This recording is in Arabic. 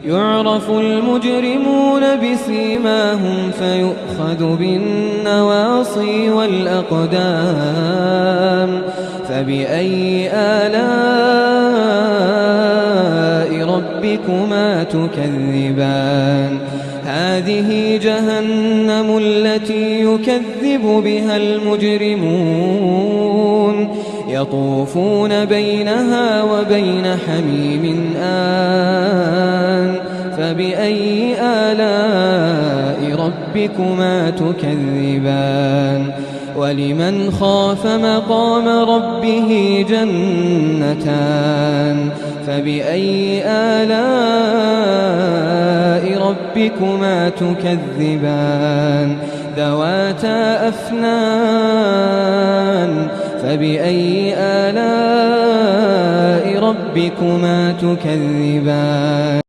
يعرف المجرمون بسيماهم فيؤخذ بالنواصي والأقدام فبأي آلاء ربكما تكذبان هذه جهنم التي يكذب بها المجرمون يطوفون بينها وبين حميم آن فبأي آلاء ربكما تكذبان ولمن خاف مقام ربه جنتان فبأي آلاء ربكما تكذبان ذواتا أفنان فبأي آلاء ربكما تكذبان